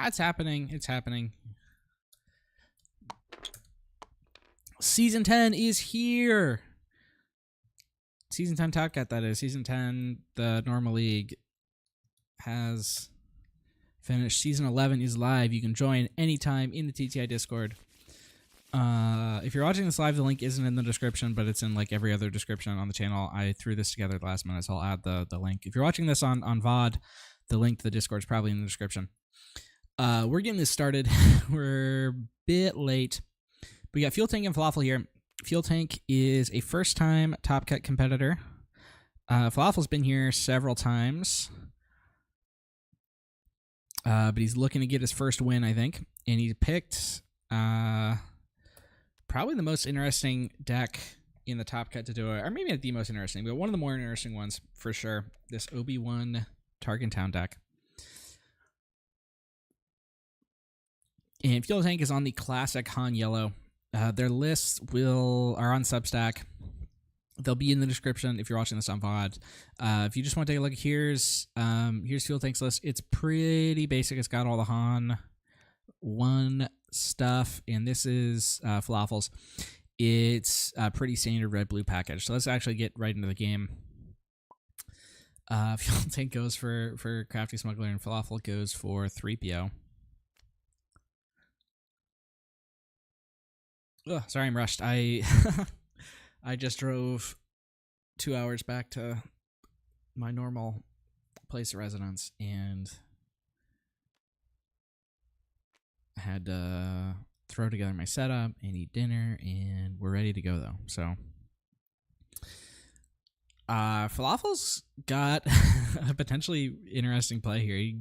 it's happening. It's happening. Season 10 is here. Season 10 Top Cat, that is. Season 10, the normal league, has finished. Season 11 is live. You can join anytime in the TTI Discord. If you're watching this live, the link isn't in the description, but it's in like every other description on the channel. I threw this together at the last minute, so I'll add the link. If you're watching this on VOD, the link to the Discord is probably in the description. We're getting this started. We're a bit late. We got Fueltank and Philaffle here. Fueltank is a first-time Top Cut competitor. Philaffle's been here several times. But he's looking to get his first win, I think. And he picked probably the most interesting deck in the Top Cut to do it. Or maybe not the most interesting, but one of the more interesting ones for sure. This Obi-Wan Tarkintown deck. And Fueltank is on the classic Han Yellow. Their lists are on Substack. They'll be in the description if you're watching this on VOD. If you just want to take a look, here's Fueltank's list. It's pretty basic. It's got all the Han1 stuff, and this is Philaffle's. It's a pretty standard red-blue package. So let's actually get right into the game. Fueltank goes for Crafty Smuggler, and Philaffle goes for 3PO. Ugh, sorry, I'm rushed. I just drove 2 hours back to my normal place of residence and I had to throw together my setup and eat dinner, and we're ready to go though. So Philaffle's got a potentially interesting play here.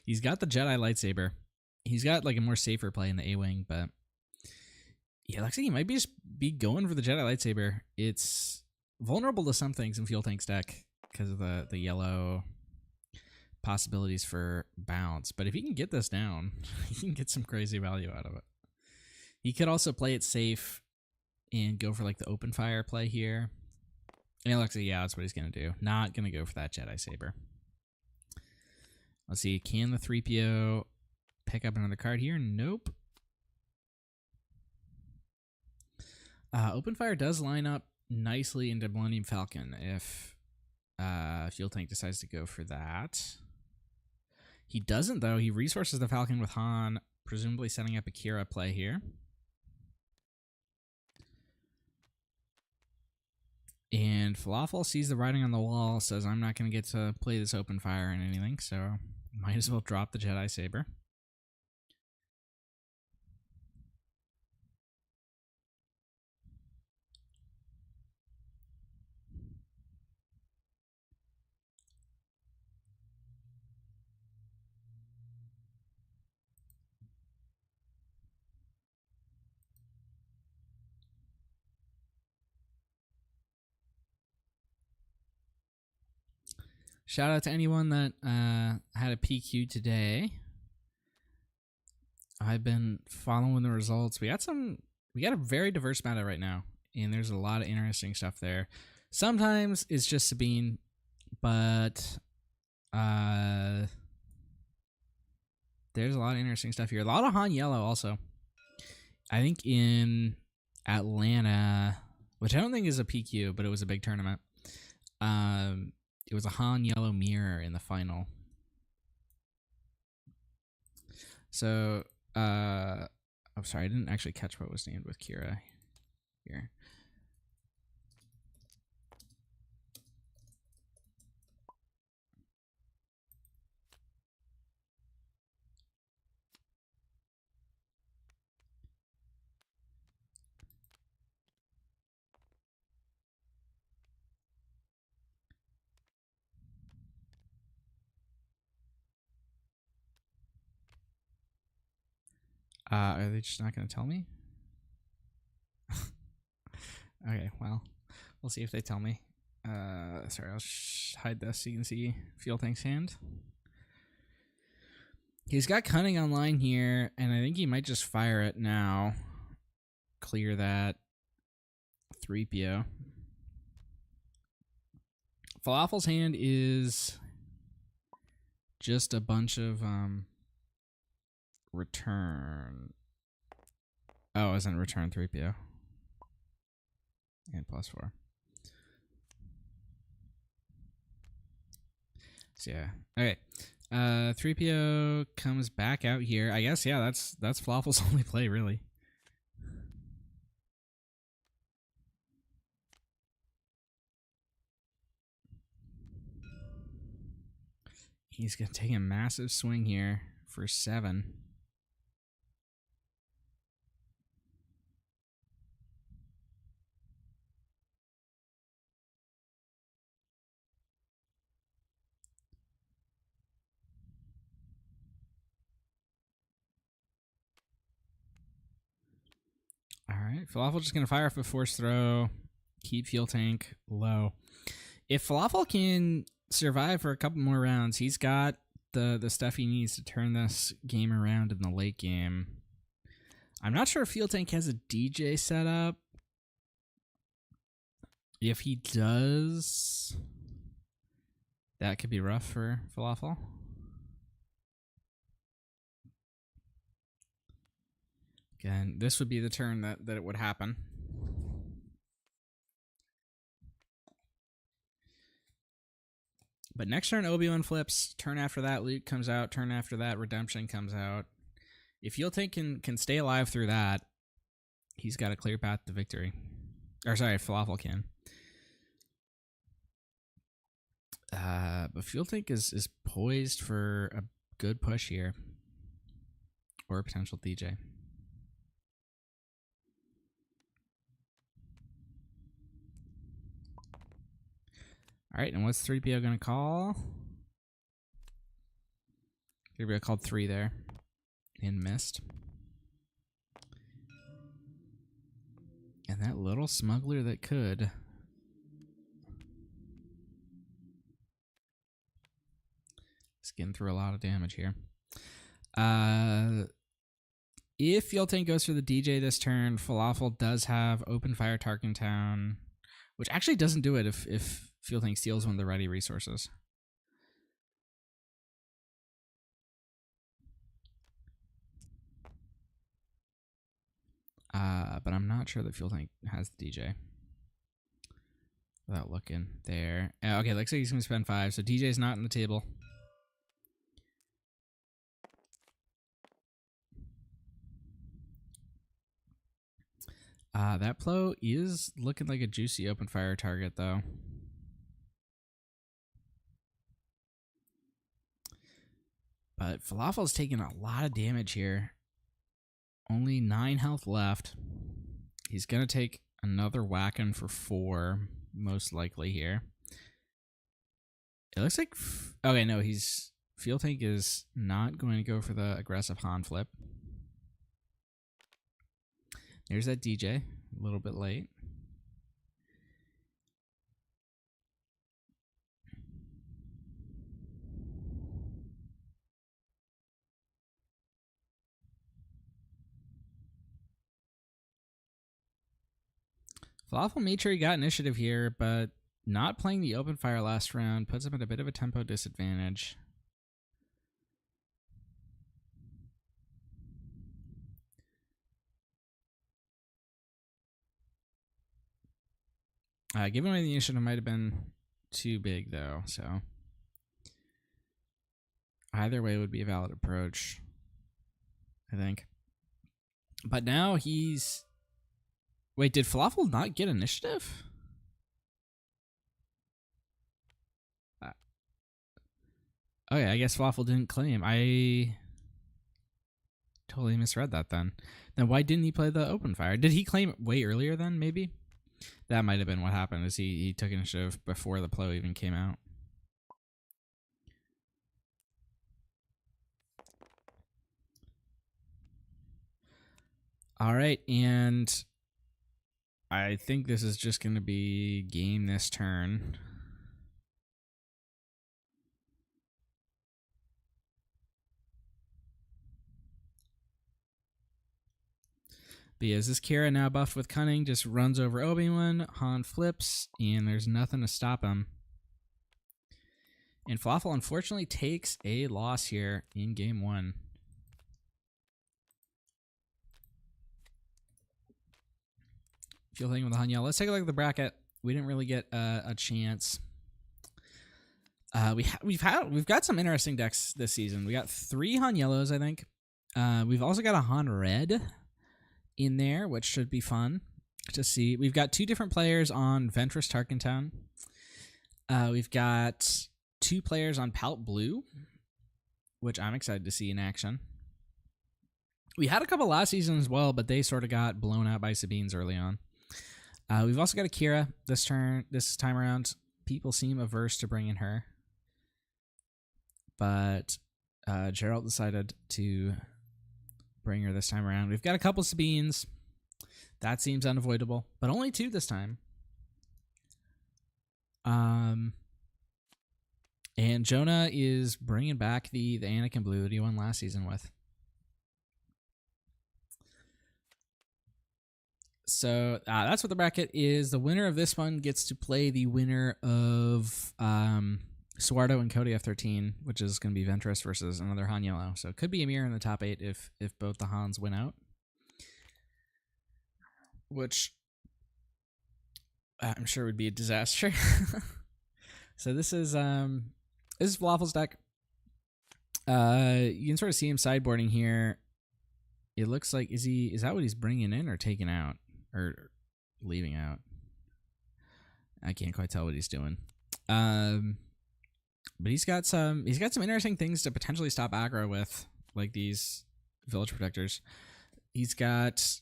He's got the Jedi lightsaber. He's got like a more safer play in the A-Wing, but yeah, looks like he might be going for the Jedi lightsaber. It's vulnerable to some things in Fueltank's deck because of the yellow possibilities for bounce. But if he can get this down, he can get some crazy value out of it. He could also play it safe and go for like the open fire play here. And it looks like, yeah, that's what he's going to do. Not going to go for that Jedi saber. Let's see, can the 3PO pick up another card here? Nope. Open Fire does line up nicely into Millennium Falcon if Fueltank decides to go for that. He doesn't, though. He resources the Falcon with Han, presumably setting up a Kira play here. And Philaffle sees the writing on the wall, says, I'm not going to get to play this Open Fire and anything, so might as well drop the Jedi Saber. Shout out to anyone that had a PQ today. I've been following the results. We got a very diverse meta right now, and there's a lot of interesting stuff there. Sometimes it's just Sabine, but there's a lot of interesting stuff here. A lot of Han Yellow also. I think in Atlanta, which I don't think is a PQ, but it was a big tournament. It was a Han Yellow mirror in the final. So, I'm sorry, I didn't actually catch what was named with Kira here. Are they just not going to tell me? Okay, well, we'll see if they tell me. Sorry, I'll hide this so you can see Fueltank's hand. He's got Cunning online here, and I think he might just fire it now. Clear that 3PO. Philaffle's hand is just a bunch of return. Oh, it wasn't return 3PO. And +4. So yeah. Okay. 3PO comes back out here. I guess yeah, that's Philaffle's only play really. He's gonna take a massive swing here for 7. All right, Philaffle just gonna fire off a force throw, keep Fueltank low. If Philaffle can survive for a couple more rounds, he's got the stuff he needs to turn this game around in the late game. I'm not sure if Fueltank has a DJ set up. If he does, that could be rough for Philaffle. Again, this would be the turn that it would happen. But next turn, Obi-Wan flips. Turn after that, Luke comes out. Turn after that, Redemption comes out. If Fueltank can stay alive through that, he's got a clear path to victory. Or sorry, Philaffle can. But Fueltank is poised for a good push here. Or a potential DJ. Alright, and what's 3PO going to call? 3PO called 3 there. And missed. And that little smuggler that could. Is getting through a lot of damage here. If Fueltank goes for the DJ this turn, Philaffle does have open fire Tarkintown, which actually doesn't do it if Fueltank steals one of the ready resources. But I'm not sure that Fueltank has the DJ. Without looking there. Okay, looks like he's going to spend 5, so DJ's not in the table. That Plo is looking like a juicy open fire target, though. But Philaffle's taking a lot of damage here. Only 9 health left. He's going to take another whacking for 4, most likely here. It looks like... Okay, no, Fueltank is not going to go for the aggressive Han flip. There's that DJ, a little bit late. Philaffle made sure he got initiative here, but not playing the open fire last round puts him at a bit of a tempo disadvantage. Giving away the initiative might have been too big, though, so either way would be a valid approach, I think. But now he's... Wait, did Philaffle not get initiative? Okay, I guess Philaffle didn't claim. I totally misread that then. Then why didn't he play the open fire? Did he claim it way earlier then, maybe? That might have been what happened, is he took initiative before the Plo even came out. All right, and I think this is just going to be game this turn. Because this Kira now buffed with Cunning just runs over Obi-Wan, Han flips, and there's nothing to stop him. And Philaffle unfortunately takes a loss here in game 1. Fueltank with the Han yellow. Let's take a look at the bracket. We didn't really get a chance. We've got some interesting decks this season. We got 3 Han yellows, I think. We've also got a Han red in there, which should be fun to see. We've got 2 different players on Ventress Tarkintown. We've got 2 players on Palette Blue, which I'm excited to see in action. We had a couple last season as well, but they sort of got blown out by Sabines early on. We've also got Akira this time around. People seem averse to bringing her, but Gerald decided to bring her this time around. We've got a couple Sabines. That seems unavoidable, but only 2 this time. And Jonah is bringing back the Anakin Blue that he won last season with. So that's what the bracket is. The winner of this one gets to play the winner of Suardo and Cody F13, which is going to be Ventress versus another Han Yellow. So it could be Amir in the top 8 if both the Hans win out. Which I'm sure would be a disaster. So this is Philaffle's deck. You can sort of see him sideboarding here. It looks like is that what he's bringing in or taking out or leaving out? I can't quite tell what he's doing. But he's got some interesting things to potentially stop aggro with, like these Village Protectors. He's got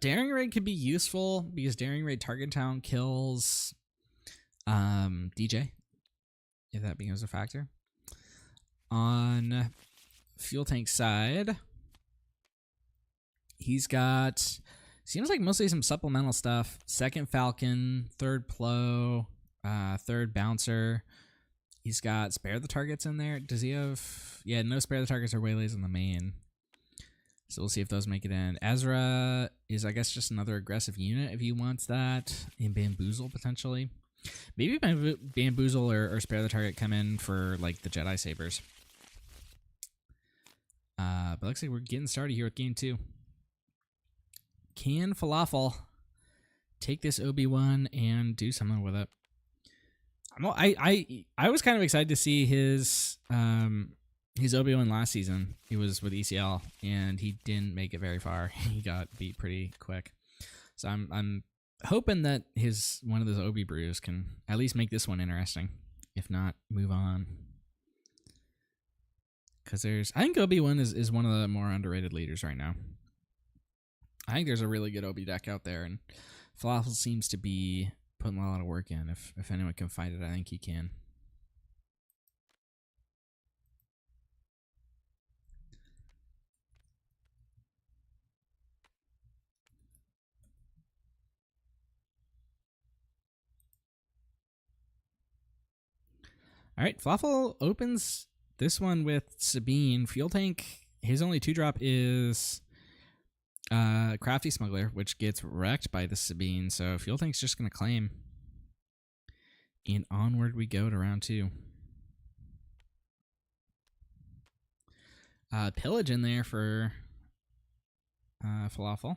Daring Raid could be useful because Daring Raid Tarkintown kills DJ, if that becomes a factor. On Fueltank side, he's got, seems like mostly some supplemental stuff. 2nd Falcon, 3rd Plow, 3rd Bouncer. He's got Spare the Targets in there. Does he have... Yeah, no Spare the Targets or Waylays in the main. So we'll see if those make it in. Ezra is, I guess, just another aggressive unit if he wants that. And Bamboozle, potentially. Maybe Bamboozle or Spare the Target come in for, like, the Jedi Sabers. But looks like we're getting started here with game 2. Can Philaffle take this Obi-Wan and do something with it? I was kind of excited to see his Obi-Wan last season. He was with ECL and he didn't make it very far. He got beat pretty quick. So I'm hoping that one of those Obi brews can at least make this one interesting. If not, move on. Because I think Obi-Wan is one of the more underrated leaders right now. I think there's a really good Obi deck out there, and Philaffle seems to be putting a lot of work in. If anyone can find it, I think he can. All right, Philaffle opens this one with Sabine. Fueltank, his only 2-drop is Crafty Smuggler, which gets wrecked by the Sabine. So Fueltank's just going to claim. And onward we go to round 2. Pillage in there for Philaffle.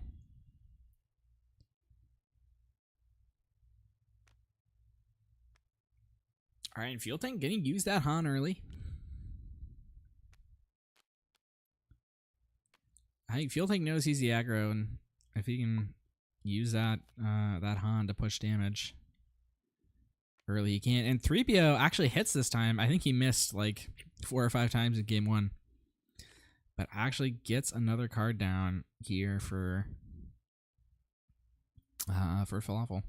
All right, Fueltank getting used that Han early. I think Fueltank knows he's the aggro, and if he can use that Han to push damage early, he can. And 3PO actually hits this time. I think he missed like 4 or 5 times in game 1, but actually gets another card down here for Philaffle.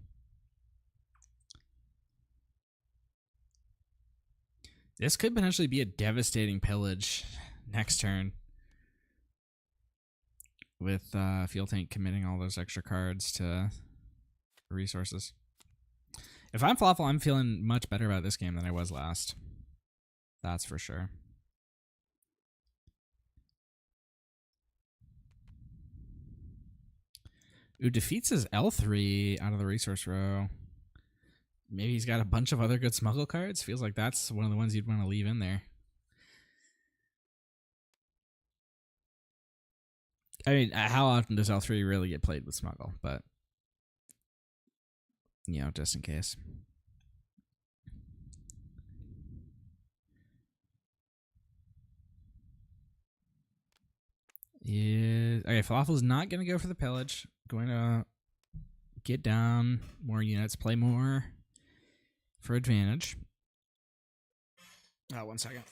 This could potentially be a devastating pillage next turn, with Fueltank committing all those extra cards to resources. If I'm Philaffle, I'm feeling much better about this game than I was last. That's for sure. Ooh, defeats his L3 out of the resource row. Maybe he's got a bunch of other good smuggle cards. Feels like that's one of the ones you'd want to leave in there. I mean, how often does L3 really get played with smuggle? But you know, just in case. Okay, Philaffle's not going to go for the pillage. Going to get down more units, play more for advantage. Oh, 1 second.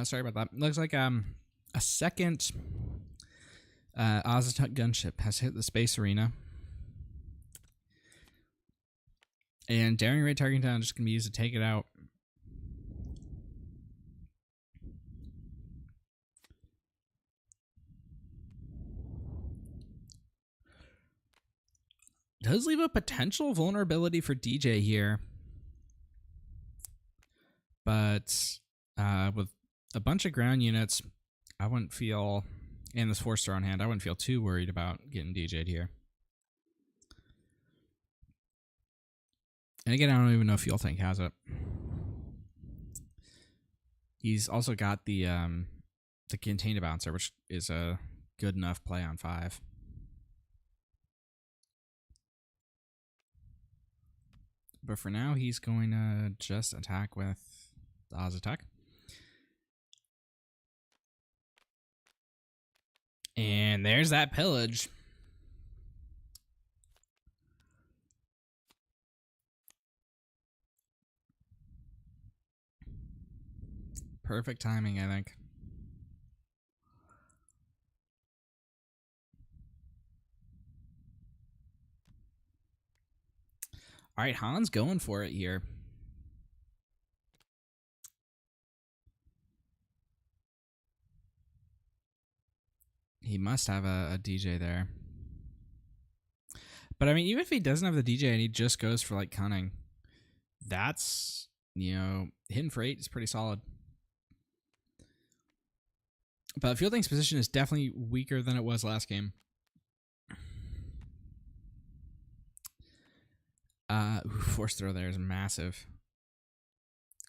Sorry about that. Looks like a second Ozatut gunship has hit the space arena. And Daring Raid Tarkintown just going to be used to take it out. Does leave a potential vulnerability for DJ here. But with a bunch of ground units, I wouldn't feel, and this 4-star on hand, I wouldn't feel too worried about getting DJ'd here. And again, I don't even know if Fueltank has it. He's also got the contained bouncer, which is a good enough play on 5. But for now, he's going to just attack with the Ozatut. And there's that pillage. Perfect timing, I think. All right, Han's going for it here. He must have a DJ there. But I mean, even if he doesn't have the DJ and he just goes for like cunning, that's, you know, hitting for 8 is pretty solid. But Fueltank's position is definitely weaker than it was last game. Force throw there is massive.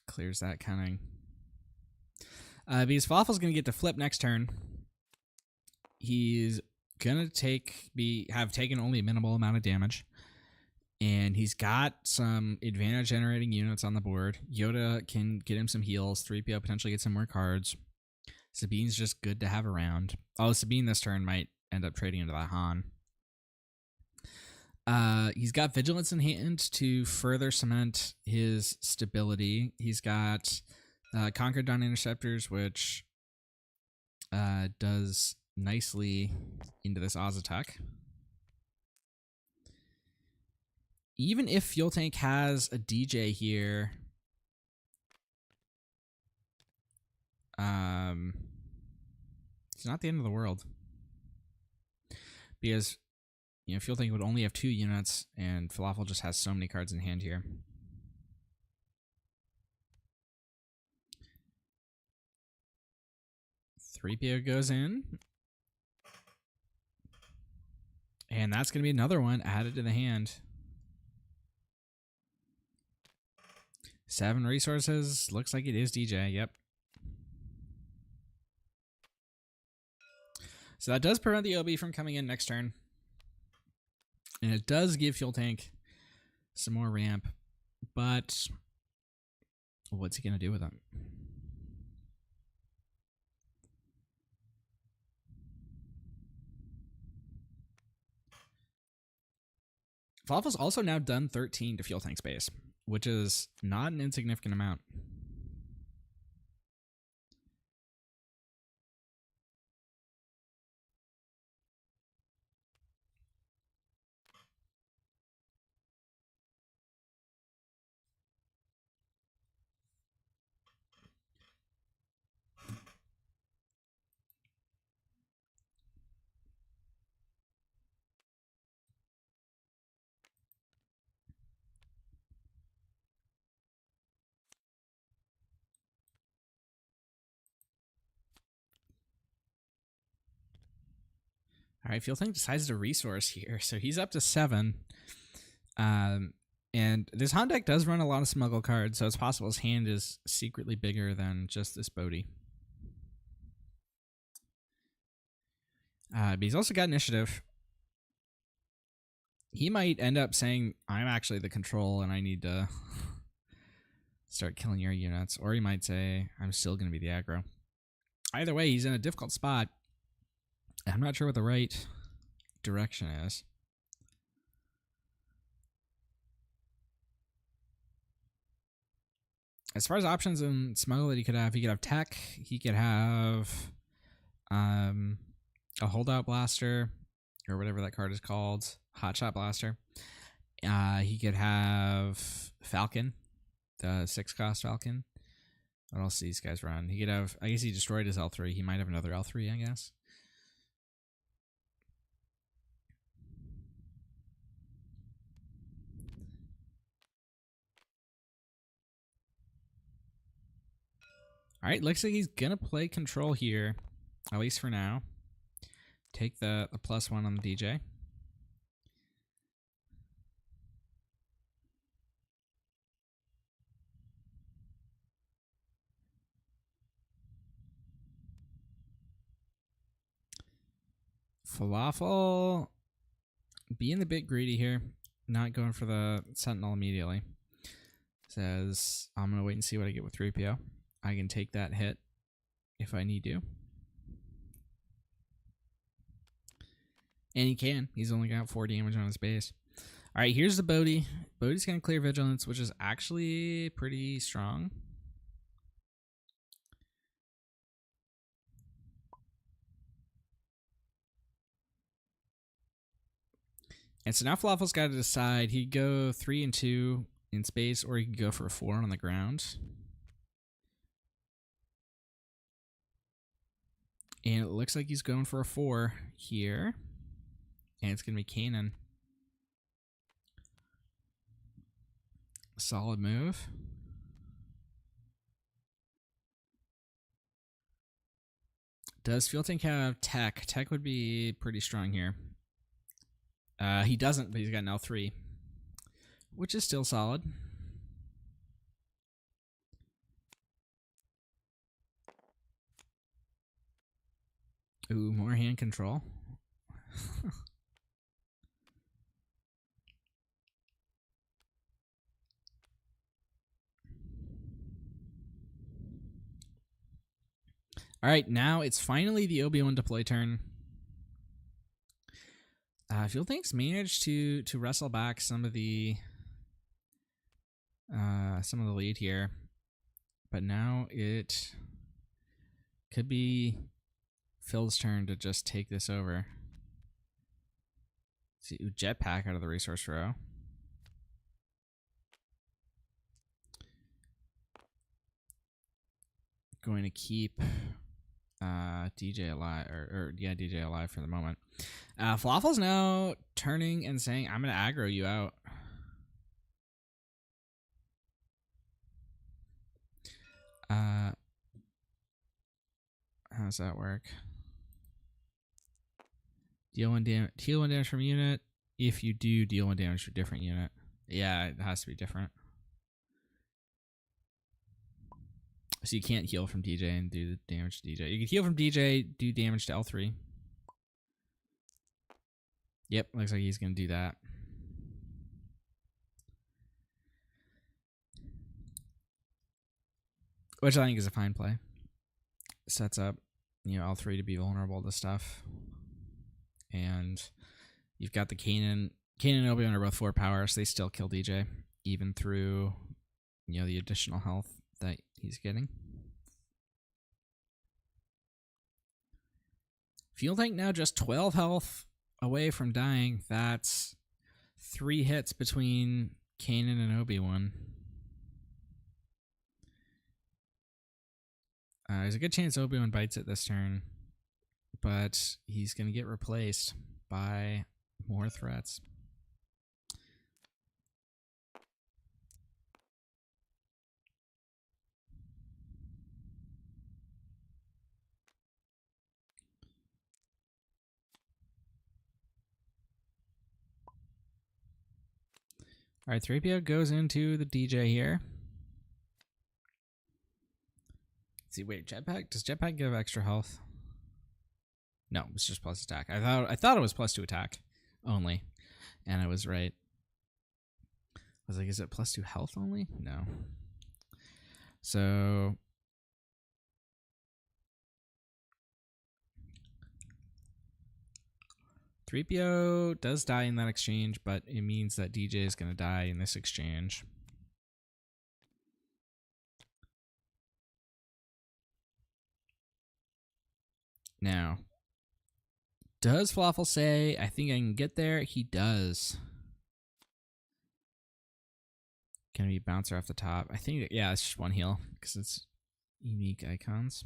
Clears that cunning. Because Philaffle's going to get to flip next turn. He's going to have taken only a minimal amount of damage. And he's got some advantage generating units on the board. Yoda can get him some heals. 3PO potentially get some more cards. Sabine's just good to have around. Although Sabine this turn might end up trading into that Han. He's got Vigilance in hand to further cement his stability. He's got Conquered Dawn Interceptors, which does nicely into this Ozatut. Even if Fueltank has a DJ here, it's not the end of the world. Because, you know, Fueltank would only have 2 units, and Philaffle just has so many cards in hand here. .3PO goes in. And that's going to be another one added to the hand. 7 resources. Looks like it is DJ. Yep. So that does prevent the OB from coming in next turn. And it does give Fueltank some more ramp. But what's he going to do with them? Philaffle's also now done 13 to Fueltank space, which is not an insignificant amount. All right, Fueltank decides to resource here, so he's up to 7. And this Han deck does run a lot of smuggle cards, so it's possible his hand is secretly bigger than just this Bodhi. But he's also got initiative. He might end up saying, I'm actually the control and I need to start killing your units. Or he might say, I'm still going to be the aggro. Either way, he's in a difficult spot. I'm not sure what the right direction is. As far as options in smuggle that he could have tech, he could have a holdout blaster, or whatever that card is called, hotshot blaster. He could have Falcon, the 6-cost Falcon. What else do these guys run? He could have, I guess he destroyed his L3. He might have another L3, I guess. All right, looks like he's going to play control here, at least for now. Take the +1 on the DJ. Philaffle being a bit greedy here, not going for the Sentinel immediately. Says, I'm going to wait and see what I get with 3PO. I can take that hit if I need to. And he can. He's only got 4 damage on his base. All right, here's the Bodhi. Bodhi's going to clear Vigilance, which is actually pretty strong. And so now Philaffle's got to decide. He'd go 3 and 2 in space, or he could go for a 4 on the ground. And it looks like he's going for a 4 here. And it's going to be Kanan. Solid move. Does Fueltank have tech? Tech would be pretty strong here. He doesn't, but he's got an L3, which is still solid. Ooh, more hand control. All right, now it's finally the Obi-Wan deploy turn. Fueltank's managed to wrestle back some of the lead here, but now it could be Phil's turn to just take this over. See, jetpack out of the resource row. Going to keep DJ alive, DJ alive for the moment. Philaffle's now turning and saying, I'm going to aggro you out. How does that work? Deal 1 damage from unit. If you do, deal 1 damage to a different unit. Yeah, it has to be different. So you can't heal from DJ and do the damage to DJ. You can heal from DJ, do damage to L3. Yep, looks like he's going to do that. Which I think is a fine play. Sets up, L3 to be vulnerable to stuff. And you've got the Kanan. Kanan and Obi-Wan are both 4 power, so they still kill DJ, even through, the additional health that he's getting. Fueltank now just 12 health away from dying. That's 3 hits between Kanan and Obi-Wan. There's a good chance Obi-Wan bites it this turn, but he's going to get replaced by more threats. All right, 3PO goes into the DJ here. Let's see, wait, jetpack? Does jetpack give extra health? No, it's just plus attack. I thought it was +2 attack only, and I was right. I was like, is it +2 health only? No. So 3PO does die in that exchange, but it means that DJ is going to die in this exchange. Now, does Philaffle say, I think I can get there? He does. Can we bouncer off the top? I think, yeah, it's just one heal because it's unique icons.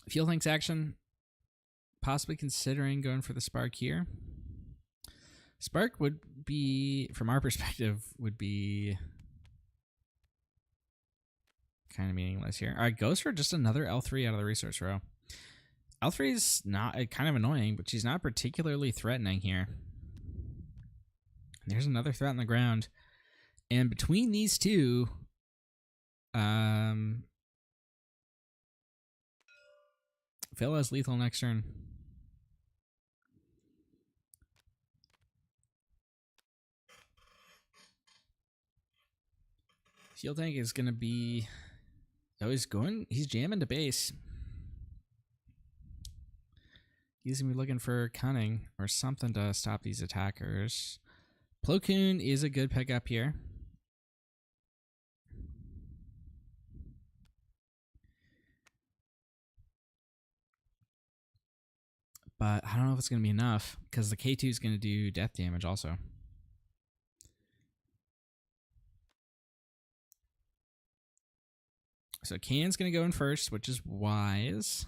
Fueltank's action, possibly considering going for the spark here. Spark would be, from our perspective, would be kind of meaningless here. All right, goes for just another L3 out of the resource row. L3 is not kind of annoying, but she's not particularly threatening here. There's another threat on the ground. And between these two, Phil has lethal next turn. Fueltank is going to be... Oh, he's jamming to base. He's going to be looking for cunning or something to stop these attackers. Plo Koon is a good pickup here. But I don't know if it's going to be enough because the K2 is going to do death damage also. So Can's going to go in first, which is wise.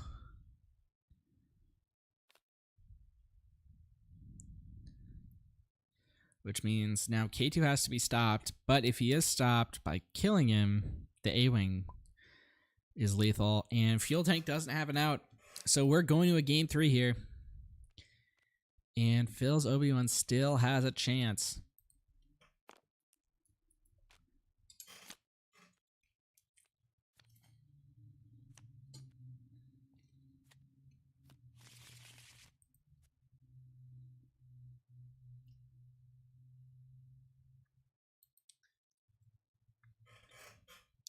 Which means now K2 has to be stopped, but if he is stopped by killing him, the A-Wing is lethal, and Fueltank doesn't have an out. So we're going to a game 3 here. And Phil's Obi-Wan still has a chance.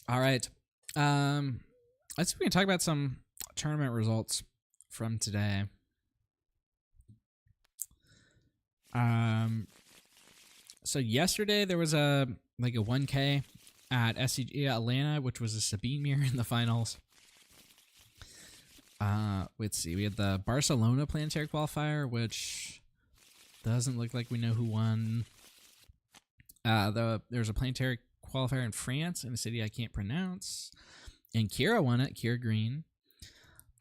All right. Let's see if we can talk about some tournament results from today. So yesterday there was a 1K at SCG Atlanta, which was a Sabine mirror in the finals. Let's see. We had the Barcelona planetary qualifier, which doesn't look like we know who won. There's a planetary qualifier in France in a city I can't pronounce, and Kira won it. Kira Green.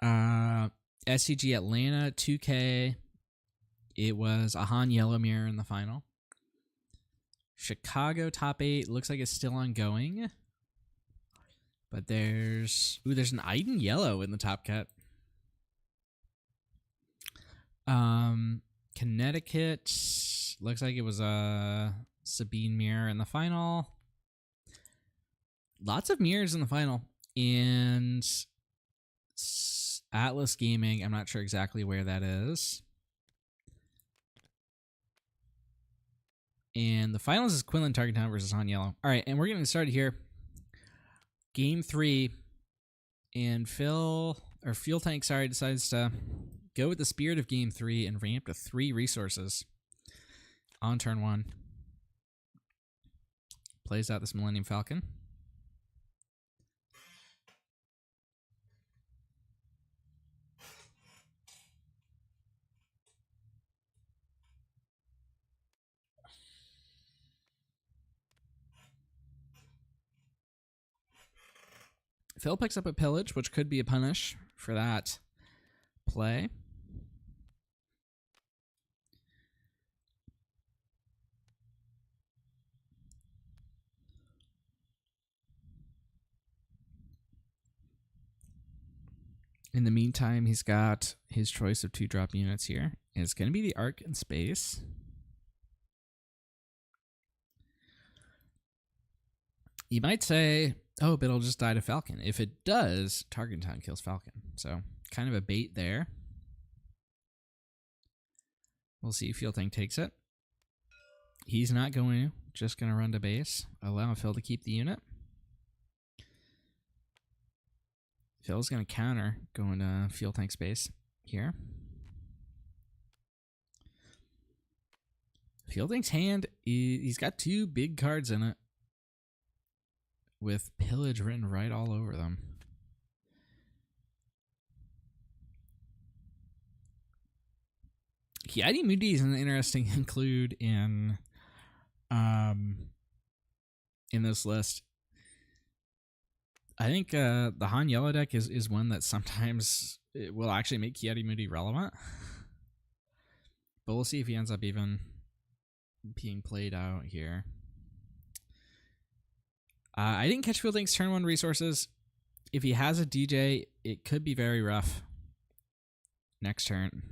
SCG Atlanta 2K. It was a Han yellow mirror in the final. Chicago top 8 looks like it's still ongoing, but there's an Iden yellow in the top cut. Connecticut looks like it was a Sabine mirror in the final. Lots of mirrors in the final. And Atlas Gaming, I'm not sure exactly where that is. And the finals is Quinlan Tarkintown versus Han Yellow. All right, and we're getting started here. Game 3. And Fueltank, decides to go with the spirit of Game 3 and ramp to 3 resources on turn 1. Plays out this Millennium Falcon. Phil picks up a Pillage, which could be a punish for that play. In the meantime, he's got his choice of 2 drop units here. And it's going to be the Arc in space. You might say, oh, but it'll just die to Falcon. If it does, Tarkintown kills Falcon. So kind of a bait there. We'll see if Fueltank takes it. He's not going to. Just going to run to base. Allow Phil to keep the unit. Phil's going to counter going to Fueltank space here. Fueltank's hand, he's got 2 big cards in it with pillage written right all over them. Kiadi Moody is an interesting include in this list. I think the Han Yellow deck is one that sometimes it will actually make Kiadi Moody relevant. But we'll see if he ends up even being played out here. I didn't catch Fueltank's turn 1 resources. If he has a DJ, it could be very rough next turn.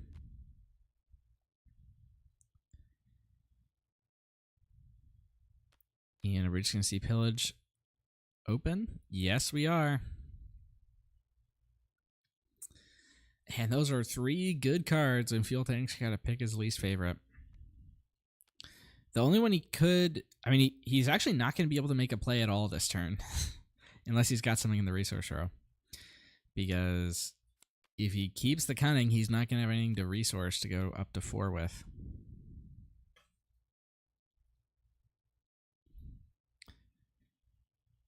And we're just going to see pillage open. Yes, we are. And those are 3 good cards, and Fueltank's got to pick his least favorite. The only one he could... I mean, he's actually not going to be able to make a play at all this turn. Unless he's got something in the resource row. Because if he keeps the cunning, he's not going to have anything to resource to go up to 4 with.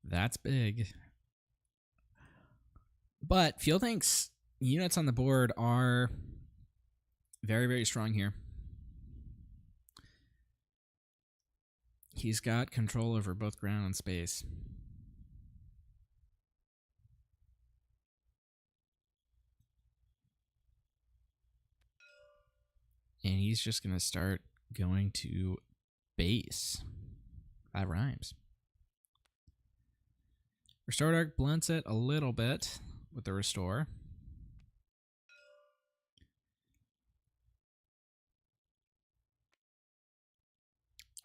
That's big. But Fueltank's units on the board are very, very strong here. He's got control over both ground and space. And he's just going to start going to base. That rhymes. Restore Dark blunts it a little bit with the restore.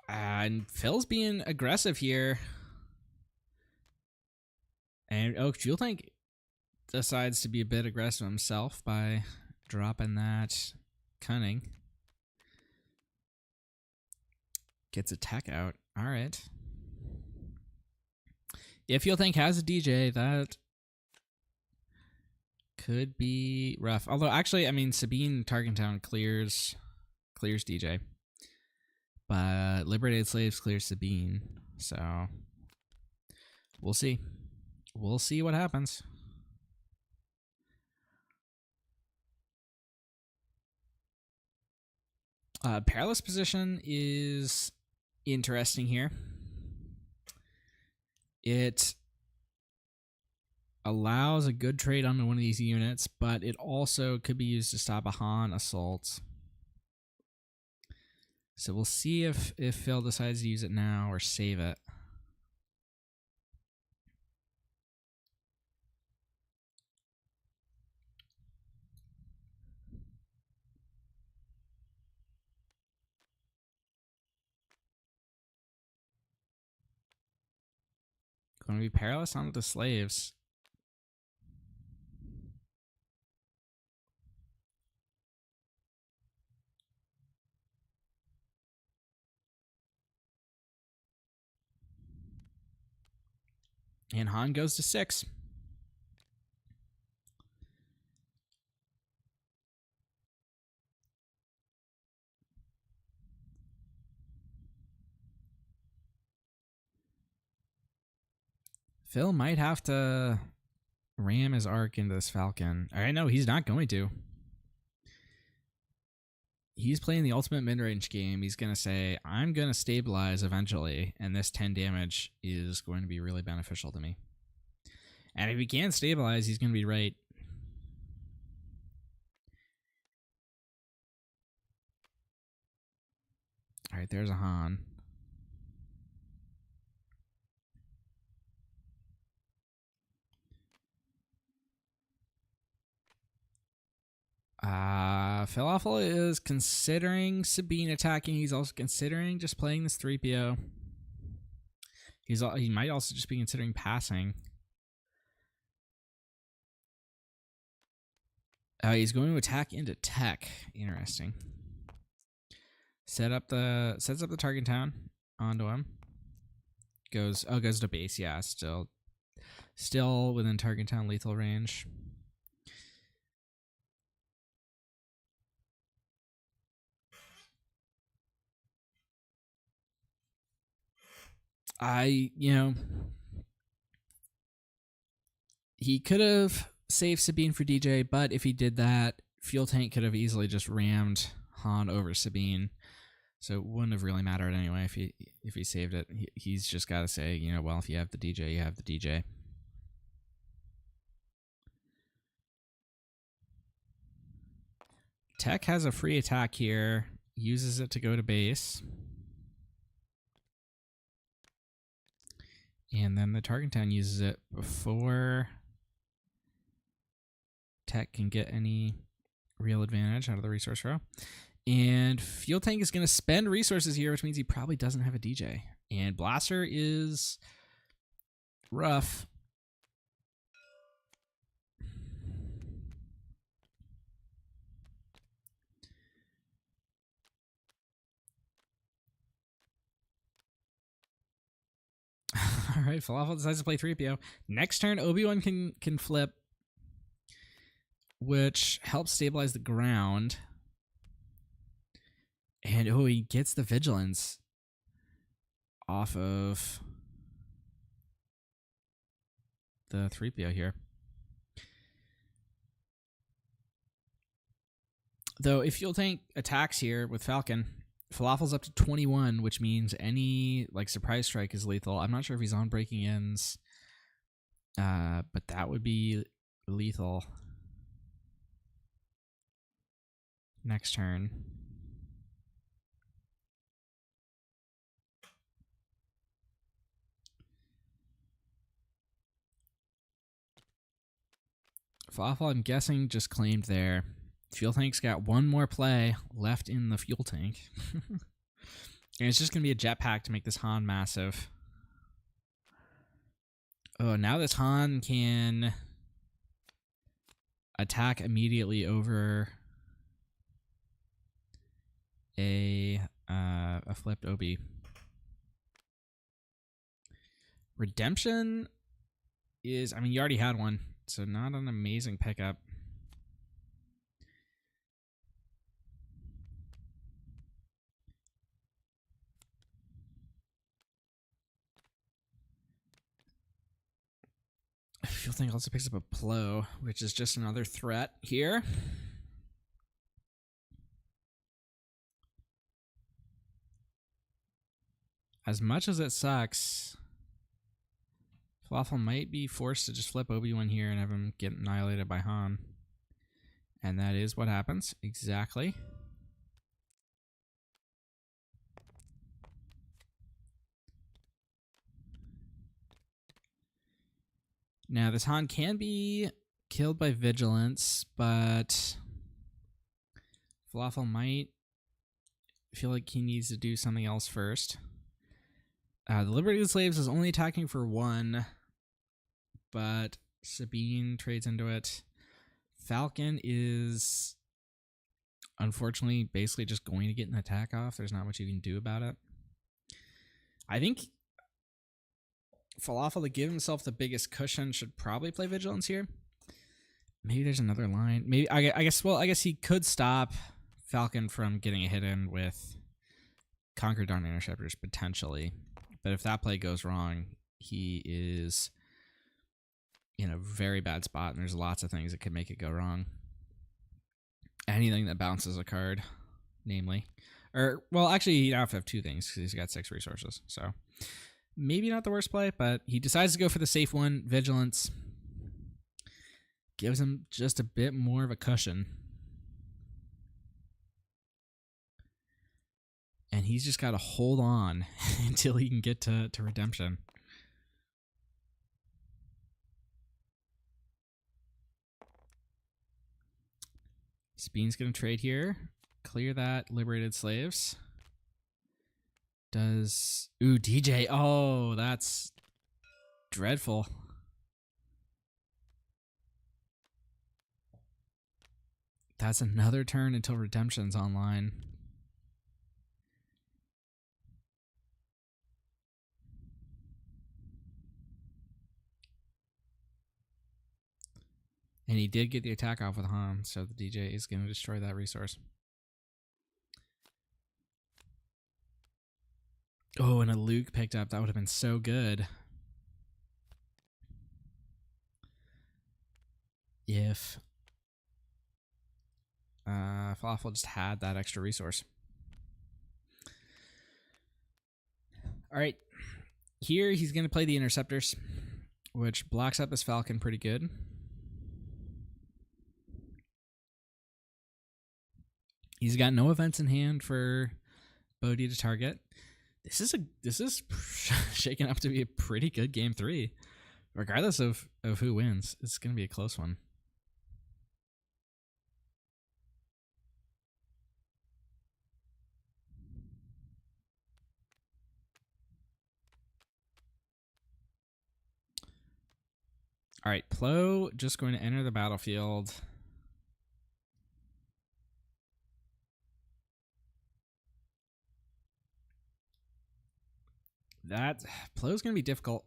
And Phil's being aggressive here. And Fueltank decides to be a bit aggressive himself by dropping that cunning. Gets a tech out. All right. If Fueltank has a DJ, that could be rough. Although, actually, I mean, Sabine Tarkintown clears DJ. But Liberated Slaves clears Sabine. So, we'll see. We'll see what happens. Perilous position is interesting here. It allows a good trade onto one of these units, but it also could be used to stop a Han assault. So we'll see if Phil decides to use it now or save it. Going to be perilous onto the slaves. And Han goes to 6. Phil might have to ram his arc into this Falcon. I know he's not going to. He's playing the ultimate mid-range game. He's going to say, I'm going to stabilize eventually, and this 10 damage is going to be really beneficial to me. And if he can stabilize, he's going to be right. All right, there's a Han. Philaffle is considering Sabine attacking. He's also considering just playing this 3PO. He might also just be considering passing. He's going to attack into tech. Interesting. Sets up the Tarkintown onto him. Goes to base. Yeah, still within Tarkintown lethal range. He could have saved Sabine for DJ, but if he did that, Fueltank could have easily just rammed Han over Sabine. So it wouldn't have really mattered anyway if he saved it. He's just got to say, well, if you have the DJ, you have the DJ. Tech has a free attack here. Uses it to go to base. And then the Tarkintown uses it before Tech can get any real advantage out of the resource row. And Fueltank is going to spend resources here, which means he probably doesn't have a DJ. And Blaster is rough. All right, Philaffle decides to play 3PO. Next turn, Obi-Wan can flip, which helps stabilize the ground. And he gets the Vigilance off of the 3PO here. Though if Fueltank attacks here with Falcon, Philaffle's up to 21, which means any surprise strike is lethal. I'm not sure if he's on breaking ends, but that would be lethal next turn. Philaffle, I'm guessing, just claimed there. Fueltank's got one more play left in the fuel tank. And it's just going to be a jetpack to make this Han massive. Oh, now this Han can attack immediately over a flipped Obi. Redemption is, you already had one, so not an amazing pickup. Fueltank also picks up a Plo, which is just another threat here. As much as it sucks, Philaffle might be forced to just flip Obi-Wan here and have him get annihilated by Han. And that is what happens. Exactly. Now, this Han can be killed by Vigilance, but Philaffle might feel like he needs to do something else first. The Liberty of the Slaves is only attacking for 1, but Sabine trades into it. Falcon is, unfortunately, basically just going to get an attack off. There's not much you can do about it. I think Philaffle, to give himself the biggest cushion, should probably play Vigilance here. Maybe there's another line. Maybe I guess he could stop Falcon from getting a hit in with Conquer Dawn Interceptors potentially. But if that play goes wrong, he is in a very bad spot, and there's lots of things that could make it go wrong. Anything that bounces a card, namely. Actually, he'd have to have 2 things because he's got 6 resources. So maybe not the worst play, but he decides to go for the safe one, Vigilance. Gives him just a bit more of a cushion. And he's just got to hold on until he can get to redemption. Sabine's going to trade here. Clear that liberated slaves. Does... Ooh, DJ. Oh, that's dreadful. That's another turn until Redemption's online. And he did get the attack off with Han, so the DJ is going to destroy that resource. Oh, and a Luke picked up. That would have been so good. If Philaffle just had that extra resource. All right. Here, he's going to play the Interceptors, which blocks up his Falcon pretty good. He's got no events in hand for Bodhi to target. This is shaking up to be a pretty good game 3. Regardless of who wins, it's going to be a close one. All right, Plo just going to enter the battlefield. That Plo's going to be difficult.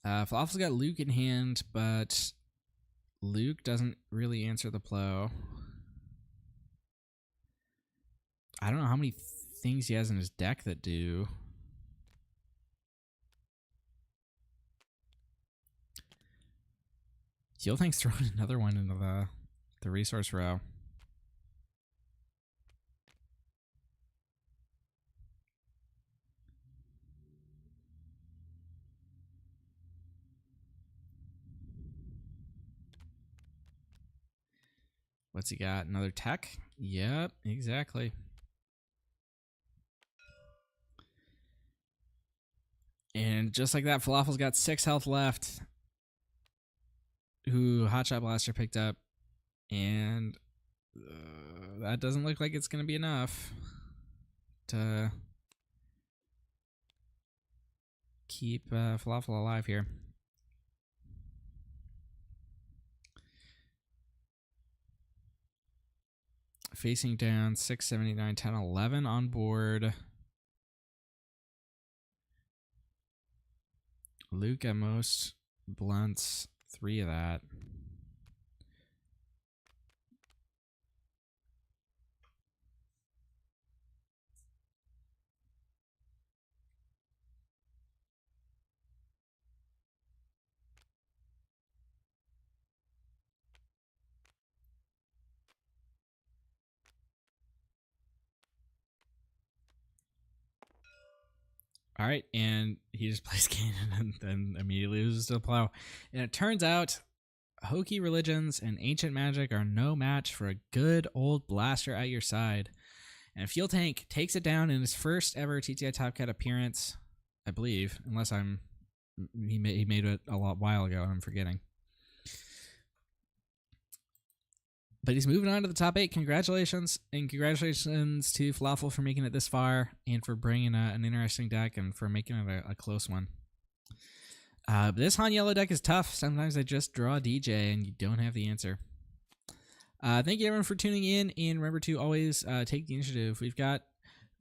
Philaffle's got Luke in hand, but Luke doesn't really answer the Plo. I don't know how many things he has in his deck that do. Fueltank's throwing another one into the resource row. What's he got? Another tech? Yep, exactly. And just like that, Philaffle's got 6 health left. Who Hotshot Blaster picked up. And that doesn't look like it's going to be enough to keep Philaffle alive here. Facing down 679, 10, 11 on board. Luke at most blunts 3 of that. All right, and he just plays Cannon and then immediately loses to the Plow. And it turns out hokey religions and ancient magic are no match for a good old blaster at your side. And Fueltank takes it down in his first ever TTI Top Cat appearance, I believe, unless he made it a while ago and I'm forgetting. But he's moving on to the top 8. Congratulations. And congratulations to Philaffle for making it this far and for bringing an interesting deck and for making it a close one. But this Han Yellow deck is tough. Sometimes I just draw DJ and you don't have the answer. Thank you everyone for tuning in. And remember to always take the initiative. We've got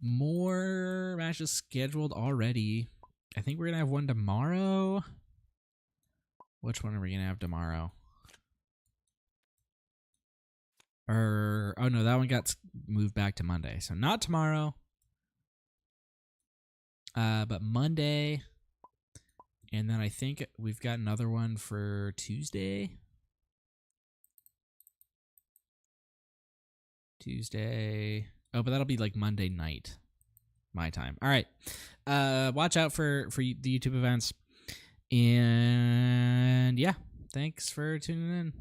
more matches scheduled already. I think we're going to have one tomorrow. Which one are we going to have tomorrow? Oh no, that one got moved back to Monday. So not tomorrow. But Monday. And then I think we've got another one for Tuesday. Oh, but that'll be like Monday night. My time. All right. Watch out for the YouTube events. And yeah, thanks for tuning in.